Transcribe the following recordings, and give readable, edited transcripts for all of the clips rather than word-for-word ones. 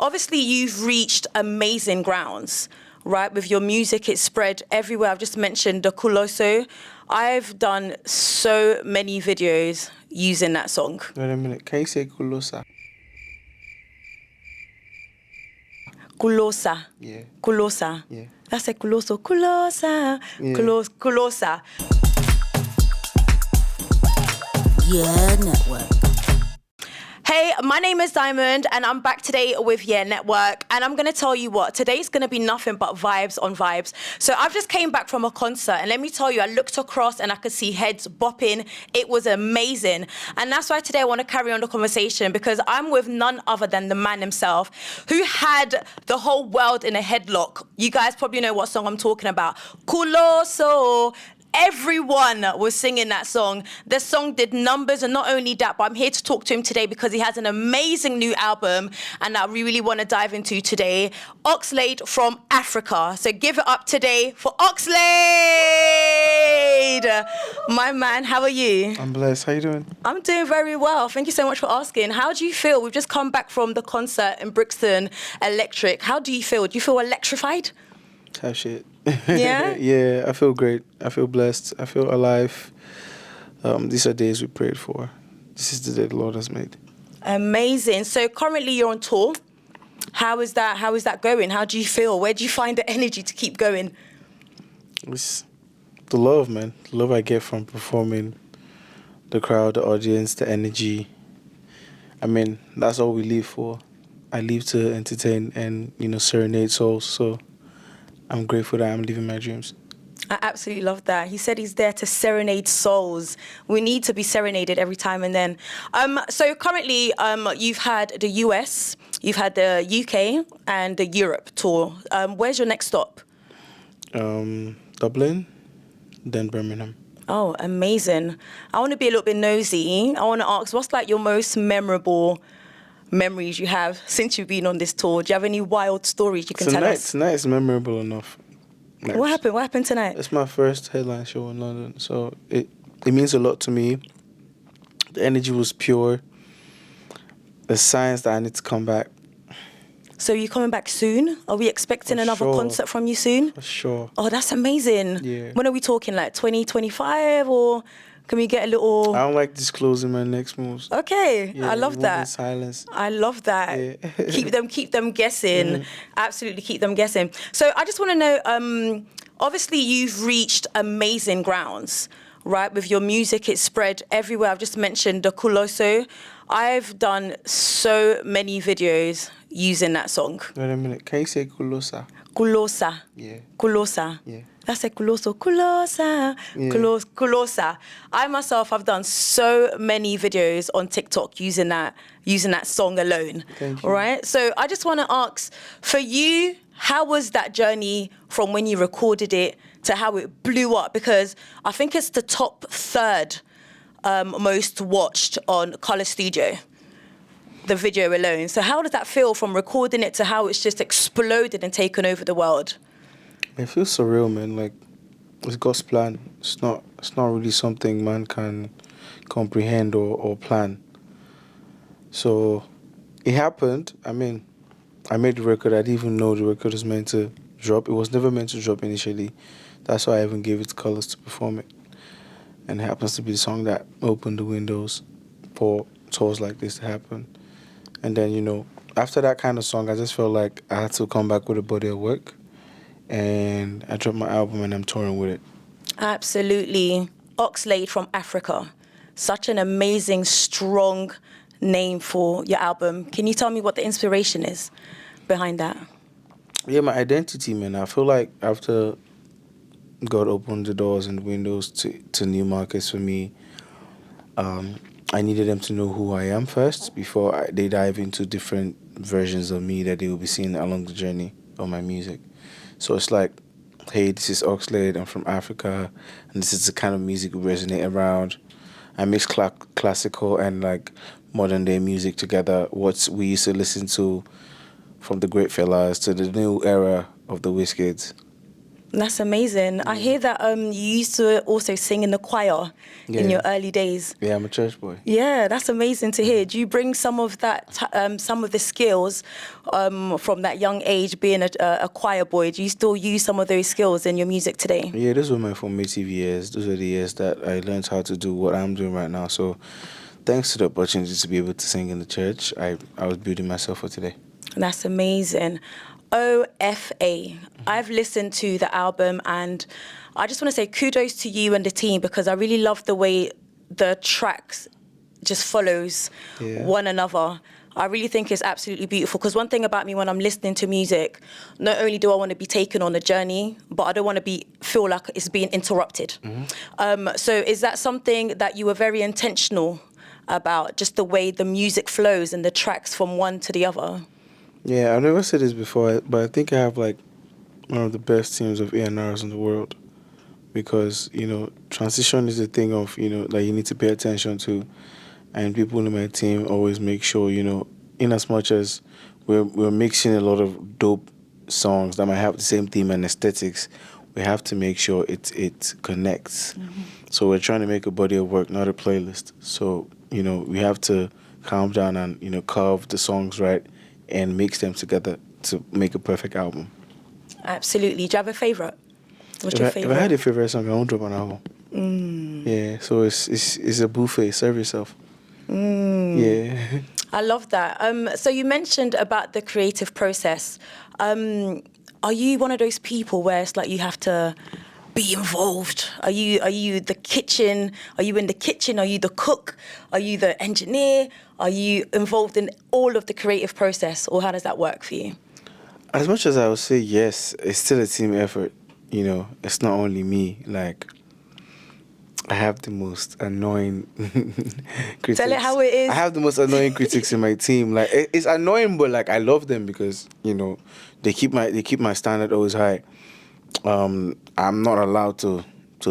obviously you've reached amazing grounds, right? With your music, it's spread everywhere. I've just mentioned the Kuloso. I've done so many videos using that song. Wait a minute, can you say Kulosa? Kulosa. Yeah. Kulosa. Yeah. That's a Kuloso. Kulosa. Yeah. Kulosa. YEEEAAH Network. Hey, my name is Diamond and I'm back today with YEEEAAH Network, and I'm going to tell you what, today's going to be nothing but vibes on vibes. So I've just came back from a concert and let me tell you, I looked across and I could see heads bopping. It was amazing. And that's why today I want to carry on the conversation, because I'm with none other than the man himself who had the whole world in a headlock. You guys probably know what song I'm talking about. Kuloso. Everyone was singing that song. The song did numbers, and not only that, but I'm here to talk to him today because he has an amazing new album and that we really want to dive into today. Oxlade from Africa. So give it up today for Oxlade! My man, how are you? I'm blessed. How you doing? I'm doing very well. Thank you so much for asking. How do you feel? We've just come back from the concert in Brixton Electric. How do you feel? Do you feel electrified? Tough shit. Yeah? Yeah, I feel great. I feel blessed. I feel alive. These are days we prayed for. This is the day the Lord has made. Amazing. So currently you're on tour. How is that going? How do you feel? Where do you find the energy to keep going? It's the love, man. The love I get from performing, the crowd, the audience, the energy. I mean, that's all we live for. I live to entertain and, serenade souls. So I'm grateful that I'm living my dreams. I absolutely love that. He said he's there to serenade souls. We need to be serenaded every time and then. So currently, you've had the US, you've had the UK, and the Europe tour. Where's your next stop? Dublin, then Birmingham. Oh, amazing. I want to be a little bit nosy. I want to ask, what's like your most memorable memories you have since you've been on this tour? Do you have any wild stories you can tell us? Tonight is memorable enough. What happened? What happened tonight? It's my first headline show in London, so it means a lot to me. The energy was pure. The signs that I need to come back. So you coming back soon? Are we expecting another concert from you soon? For sure. Oh, that's amazing. Yeah. When are we talking, like 2025, or can we get a little... I don't like disclosing my next moves. Okay, Yeah, I love that. In silence. I love that. Yeah. keep them guessing. Mm. Absolutely keep them guessing. So I just want to know, obviously you've reached amazing grounds, right? With your music, it's spread everywhere. I've just mentioned the Kuloso. I've done so many videos using that song. Wait a minute, can you say Kulosa? Kulosa. Yeah. Kulosa. Yeah. That's a Kuloso. Kulosa. Yeah. Kulosa. I myself have done so many videos on TikTok using that song alone. Thank you. Right? So I just want to ask, for you, how was that journey from when you recorded it to how it blew up? Because I think it's the top third most watched on Colour Studio, the video alone. So how does that feel from recording it to how it's just exploded and taken over the world? It feels surreal, man. Like, it's God's plan. It's not really something man can comprehend or plan. So it happened. I mean, I made the record. I didn't even know the record was meant to drop. It was never meant to drop initially. That's why I even gave it to Colours to perform it. And it happens to be the song that opened the windows for tours like this to happen. And then, after that kind of song, I just felt like I had to come back with a body of work. And I dropped my album and I'm touring with it. Absolutely. Oxlade from Africa. Such an amazing, strong name for your album. Can you tell me what the inspiration is behind that? Yeah, my identity, man. I feel like after God opened the doors and windows to new markets for me, I needed them to know who I am first before they dive into different versions of me that they will be seeing along the journey of my music. So it's like, hey, this is Oxlade, I'm from Africa, and this is the kind of music we resonate around. I mix classical and like modern day music together, what we used to listen to from the great fellas to the new era of the Wizkids. That's amazing. I hear that you used to also sing in the choir in your early days. Yeah, I'm a church boy. Yeah, that's amazing to hear. Do you bring some of that, some of the skills from that young age, being a choir boy? Do you still use some of those skills in your music today? Yeah, those were my formative years. Those are the years that I learned how to do what I'm doing right now. So thanks to the opportunity to be able to sing in the church, I was building myself for today. That's amazing. OFA. I've listened to the album and I just want to say kudos to you and the team because I really love the way the tracks just follows one another. I really think it's absolutely beautiful because one thing about me when I'm listening to music, not only do I want to be taken on a journey, but I don't want to feel like it's being interrupted. So is that something that you were very intentional about, just the way the music flows and the tracks from one to the other? Yeah, I've never said this before, but I think I have like one of the best teams of A&Rs in the world because, transition is a thing of, that you need to pay attention to. And people in my team always make sure, in as much as we're mixing a lot of dope songs that might have the same theme and aesthetics, we have to make sure it connects. So we're trying to make a body of work, not a playlist. So, we have to calm down and, carve the songs right and mix them together to make a perfect album. Absolutely. Do you have a favourite? What's your favourite? If I had a favourite song, I won't drop an album. Yeah, so it's a buffet. Serve yourself. Yeah. I love that. So you mentioned about the creative process. Are you one of those people where it's like you have to be involved? Are you the kitchen? Are you in the kitchen? Are you the cook? Are you the engineer? Are you involved in all of the creative process, or how does that work for you? As much as I would say yes, it's still a team effort. It's not only me. Like, I have the most annoying critics. Tell it how it is. I have the most annoying critics in my team. Like, it's annoying, but like I love them because they keep my standard always high. I'm not allowed to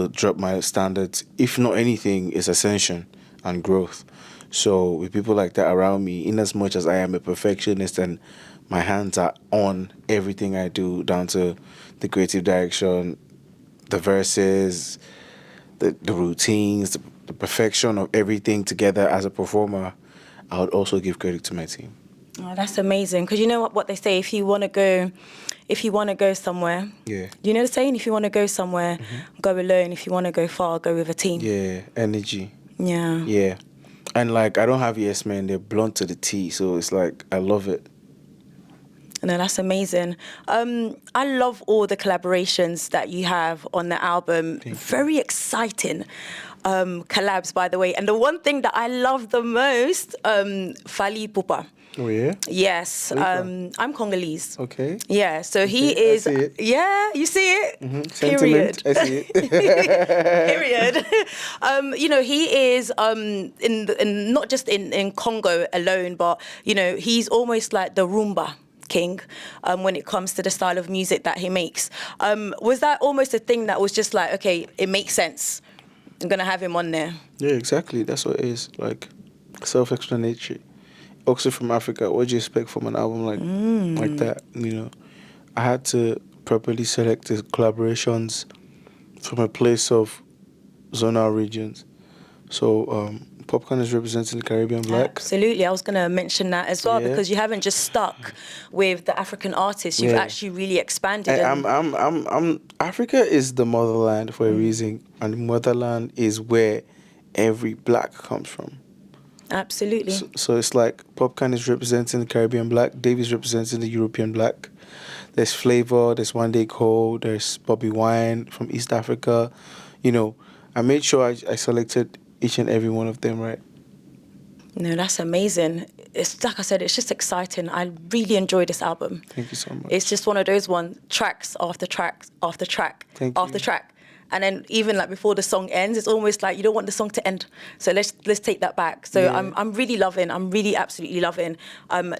drop my standards. If not anything, it's ascension and growth. So with people like that around me, in as much as I am a perfectionist and my hands are on everything I do, down to the creative direction, the verses, the routines, the perfection of everything together as a performer, I would also give credit to my team. Oh, that's amazing. Because you know what they say, if you want to go somewhere, Yeah. you know the saying, if you want to go somewhere, go alone. If you want to go far, go with a team. Yeah, energy. Yeah. Yeah. And like, I don't have yes men, they're blunt to the T, so it's like, I love it. No, that's amazing. I love all the collaborations that you have on the album. Very exciting collabs, by the way. And the one thing that I love the most, Fally Ipupa. Oh, yeah? Yes. I'm Congolese. Okay. Yeah, so he is... I see it. Yeah, you see it? Sentiment, Period. I see it. Period. He is in not just in Congo alone, but, he's almost like the Rumba king when it comes to the style of music that he makes. Was that almost a thing that was just like, okay, it makes sense, I'm going to have him on there? Yeah, exactly. That's what it is. Like, self-explanatory. Oxlade from Africa, what do you expect from an album like that? I had to properly select the collaborations from a place of zonal regions. So, Popcorn is representing the Caribbean Black. Absolutely, I was going to mention that as well, because you haven't just stuck with the African artists. You've actually really expanded. Africa is the motherland for a reason, and the motherland is where every black comes from. Absolutely. So it's like Popcorn is representing the Caribbean Black, Dave is representing the European Black. There's Flavor, there's One Day Cold, there's Bobby Wine from East Africa. I made sure I selected each and every one of them right. No, that's amazing. It's like I said, it's just exciting. I really enjoy this album. Thank you so much. It's just one of those tracks after track after track after track. And then even like before the song ends, it's almost like you don't want the song to end. So let's take that back. So I'm really absolutely loving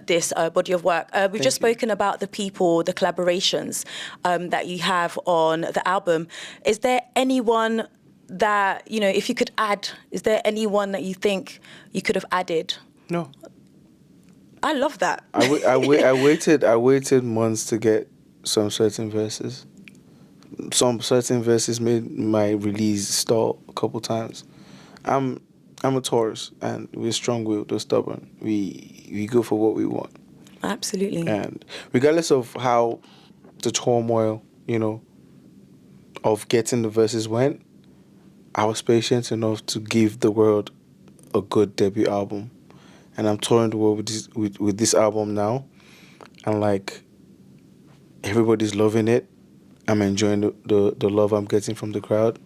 this body of work. We've just spoken about the people, the collaborations that you have on the album. Is there anyone that, if you could add, is there anyone that you think you could have added? No. I love that. I waited months to get some certain verses. some certain verses made my release stall a couple times. I'm a Taurus, and we're strong-willed, we're stubborn. We go for what we want, Absolutely. and regardless of how the turmoil, of getting the verses went, I was patient enough to give the world a good debut album, and I'm touring the world with this album now, and like everybody's loving it. I'm enjoying the love I'm getting from the crowd.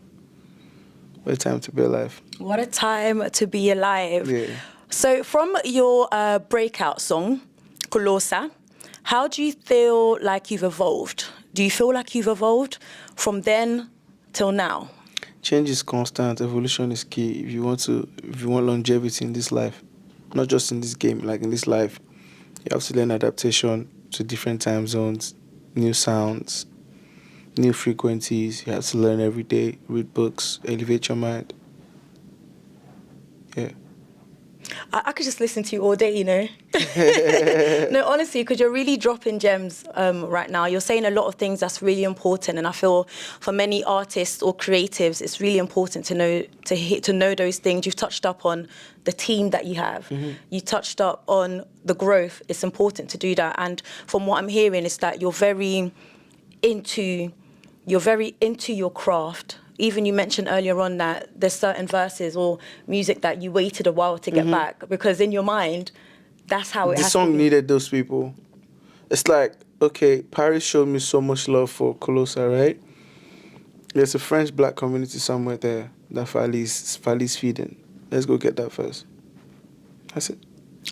What a time to be alive. What a time to be alive. Yeah. So from your breakout song, Kosa, how do you feel like you've evolved? Do you feel like you've evolved from then till now? Change is constant. Evolution is key. If you want longevity in this life, not just in this game, like in this life, you have to learn adaptation to different time zones, new sounds, new frequencies. You have to learn every day, read books, elevate your mind. Yeah. I could just listen to you all day, No, honestly, because you're really dropping gems right now. You're saying a lot of things that's really important, and I feel for many artists or creatives, it's really important to know those things. You've touched up on the team that you have. Mm-hmm. You touched up on the growth. It's important to do that, and from what I'm hearing, is that you're very into your craft. Even you mentioned earlier on that there's certain verses or music that you waited a while to get back, because in your mind, that's how it has to be. The song needed those people. It's like, okay, Paris showed me so much love for Kosa, right? There's a French black community somewhere there that Fali's feeding. Let's go get that first. That's it.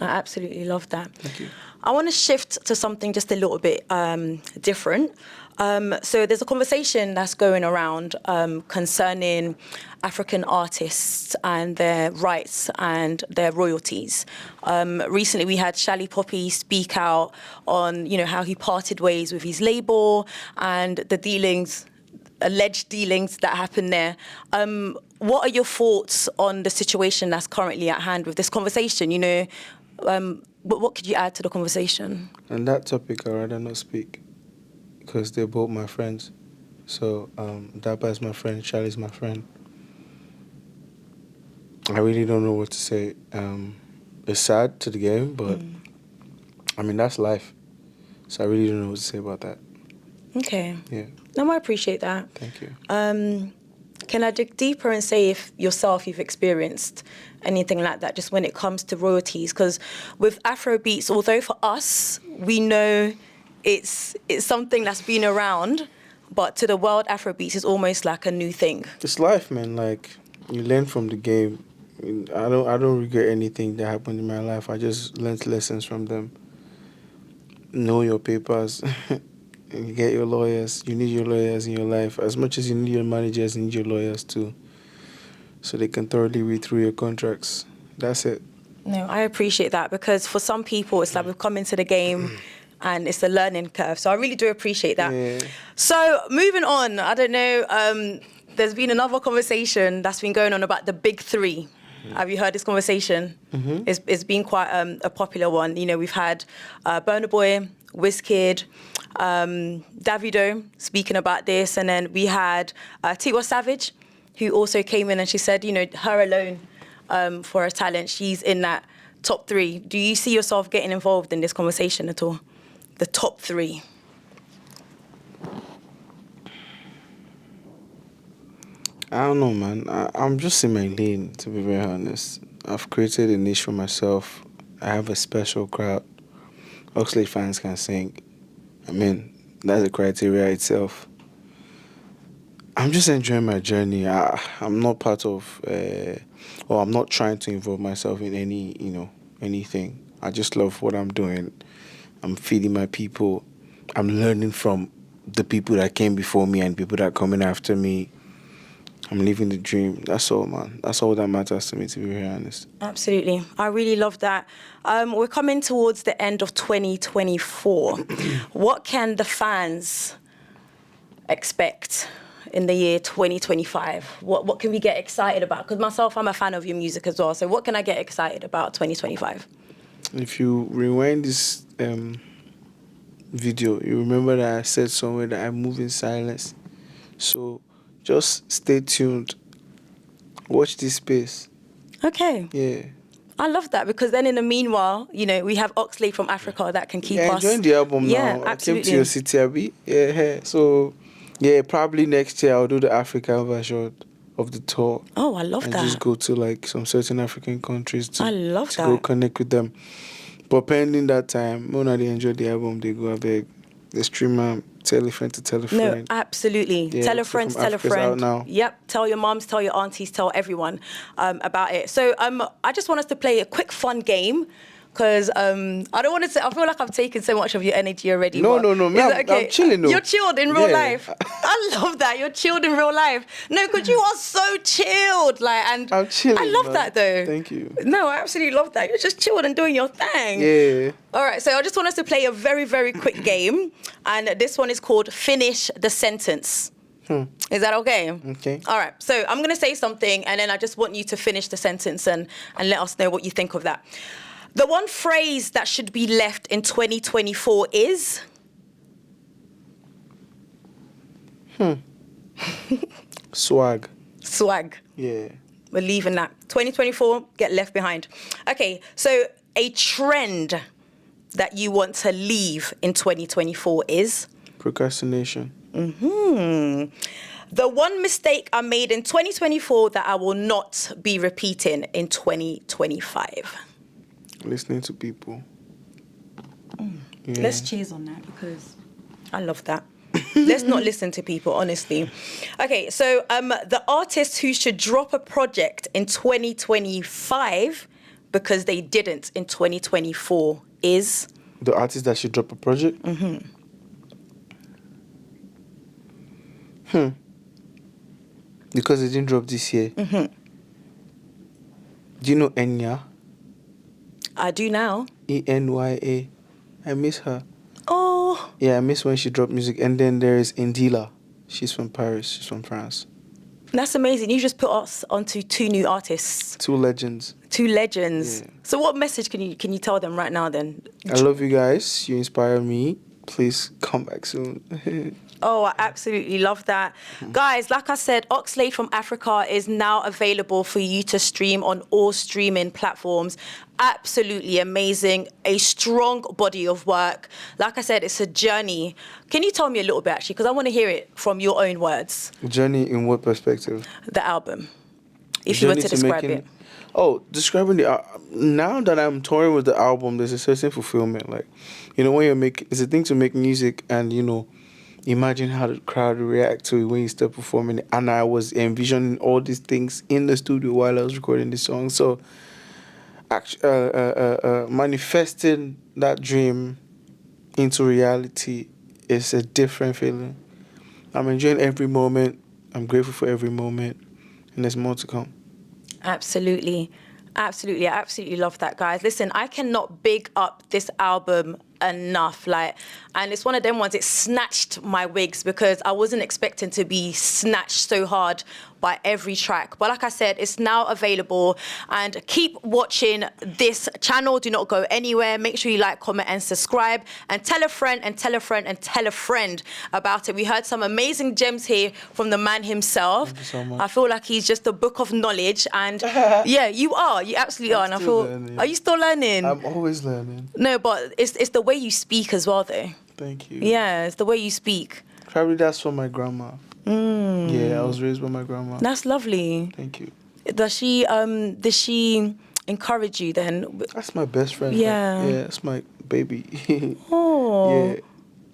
I absolutely love that. Thank you. I want to shift to something just a little bit different. So there's a conversation that's going around concerning African artists and their rights and their royalties. Recently, we had Shally Poppy speak out on, how he parted ways with his label and the alleged dealings that happened there. What are your thoughts on the situation that's currently at hand with this conversation? What could you add to the conversation? On that topic, I'd rather not speak, because they're both my friends. So Dapper is my friend, Charlie's my friend. I really don't know what to say. It's sad to the game, but that's life. So I really don't know what to say about that. Okay. Yeah. No, I appreciate that. Thank you. Can I dig deeper and say if you've experienced anything like that, just when it comes to royalties? Because with Afrobeats, although for us, we know it's something that's been around, but to the world, Afrobeats is almost like a new thing. It's life, man. Like, you learn from the game. I don't regret anything that happened in my life. I just learned lessons from them. Know your papers. You get your lawyers. You need your lawyers in your life. As much as you need your managers, you need your lawyers too, so they can thoroughly read through your contracts. That's it. No, I appreciate that, because for some people, it's like we've come into the game and it's a learning curve. So I really do appreciate that. Yeah. So moving on, I don't know, there's been another conversation that's been going on about the big three. Have you heard this conversation? Mm-hmm. It's been quite a popular one. We've had Burna Boy, Wizkid, Davido speaking about this, and then we had Tiwa Savage, who also came in and she said, her alone for her talent, she's in that top three. Do you see yourself getting involved in this conversation at all? The top three? I don't know, man. I'm just in my lane, to be very honest. I've created a niche for myself. I have a special crowd. Oxlade fans can sing. That's a criteria itself. I'm just enjoying my journey. I'm not part of, or I'm not trying to involve myself in anything. I just love what I'm doing. I'm feeding my people. I'm learning from the people that came before me and people that are coming after me. I'm living the dream. That's all, man. That's all that matters to me, to be very honest. Absolutely. I really love that. We're coming towards the end of 2024. What can the fans expect in the year 2025? What can we get excited about? Because myself, I'm a fan of your music as well. So what can I get excited about 2025? If you rewind this video, you remember that I said somewhere that I move in silence. So just stay tuned. Watch this space. Okay. Yeah. I love that because then in the meanwhile, you know, we have Oxlade from Africa that can keep Yeah, us. enjoying the album Yeah, now. absolutely. I came to your city, Abby. Yeah. So, yeah, probably next year I'll do the African version of the tour. Oh, I love and that. just go to like some certain African countries to, I love go that. connect with them. But pending that time, when they enjoy the album, they go beg the streamer, tell a friend to tell a No, friend. absolutely. Yeah, Tell a Oxlade friend, from tell a Africa's out friend. now. Yep. Tell your moms, tell your aunties, tell everyone about it. So I just want us to play a quick fun game because I don't want to say, I feel like I've taken so much of your energy already. No, but no, is man, it okay? I'm chilling though. You're chilled in real Yeah. life. I love that. You're chilled in real life. No, because you are so chilled. and I'm chilling, I love man. that though. Thank you. No, I absolutely love that. You're just chilled and doing your thing. Yeah. All right, so I just want us to play a very, very quick game. And this one is called Finish the Sentence. Is that okay? Okay. All right, so I'm going to say something and then I just want you to finish the sentence and let us know what you think of that. The one phrase that should be left in 2024 is? Swag. Swag. Yeah. We're leaving that. 2024, get left behind. Okay, so a trend that you want to leave in 2024 is? Procrastination. The one mistake I made in 2024 that I will not be repeating in 2025. Listening to people. Yeah. Let's cheers on that because I love that. Let's not listen to people, honestly. Okay, so the artist who should drop a project in 2025 because they didn't in 2024 is? The artist that should drop a project? Because it didn't drop this year. Do you know Enya? I do now. ENYA. I miss her. Oh, Yeah, I miss when she dropped music. And then there is Indila. She's from Paris. She's from France. that's amazing. You just put us onto two new artists. Two legends. Two legends. Yeah. So what message can you tell them right now then? I love you guys. You inspire me. Please come back soon. Oh, I absolutely love that. Guys, like I said, Oxlade from Africa is now available for you to stream on all streaming platforms. Absolutely amazing. A strong body of work. Like I said, it's a journey. Can you tell me a little bit, actually? Because I want to hear it from your own words. Journey in what perspective? The album. If you were Journey to describe making- it. Oh, describing the now that I'm touring with the album, there's a certain fulfillment. Like, you know, when you're making, it's a thing to make music and, you know, imagine how the crowd will react to it when you start performing. And I was envisioning all these things in the studio while I was recording the song. So, manifesting that dream into reality is a different feeling. I'm enjoying every moment. I'm grateful for every moment. And there's more to come. Absolutely. Absolutely. I absolutely love that, guys. Listen, I cannot big up this album enough. And it's one of them ones, it snatched my wigs because I wasn't expecting to be snatched so hard by every track. But like I said, it's now available and keep watching this channel. Do not go anywhere. Make sure you like, comment and subscribe and tell a friend and tell a friend and tell a friend about it. We heard some amazing gems here from the man himself. Thank you so much. I feel like he's just a book of knowledge and yeah, you are. You absolutely are. And I still feel, learning. are you still learning? I'm always learning. No, but it's the way you speak as well, though. Thank you. Yeah, it's the way you speak. Probably that's from my grandma. Yeah, I was raised by my grandma. That's lovely. Thank you. Does she encourage you then? That's my best friend. Yeah. Yeah, that's my baby. Oh, Yeah,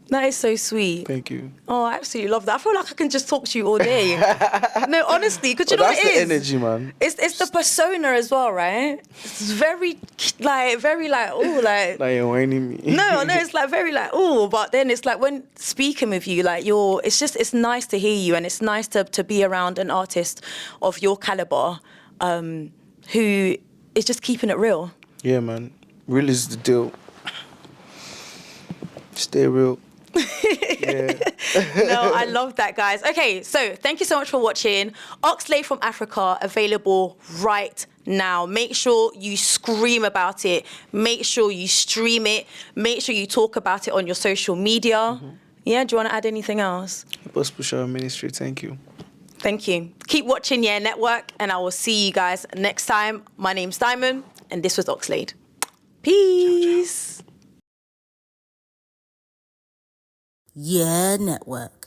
that is so sweet. thank you. Oh, I absolutely love that. I feel like I can just talk to you all day. No, honestly, because you But know that's what it is? the energy, man. It's the persona as well, right? It's very oh, like. Like you're whining me. No, it's like very like, oh, but then it's like when speaking with you, like it's nice to hear you and it's nice to be around an artist of your caliber who is just keeping it real. Yeah, man. Real is the deal. Stay real. Yeah. No, I love that, guys. Okay, so thank you so much for watching. Oxlade from Africa, available right now. Make sure you scream about it. Make sure you stream it. Make sure you talk about it on your social media. Yeah, do you want to add anything else? Help us push our ministry. Thank you. Thank you. Keep watching YEEEAAH Network, and I will see you guys next time. My name's Diamond, and this was Oxlade. Peace. YEEEAAH Network.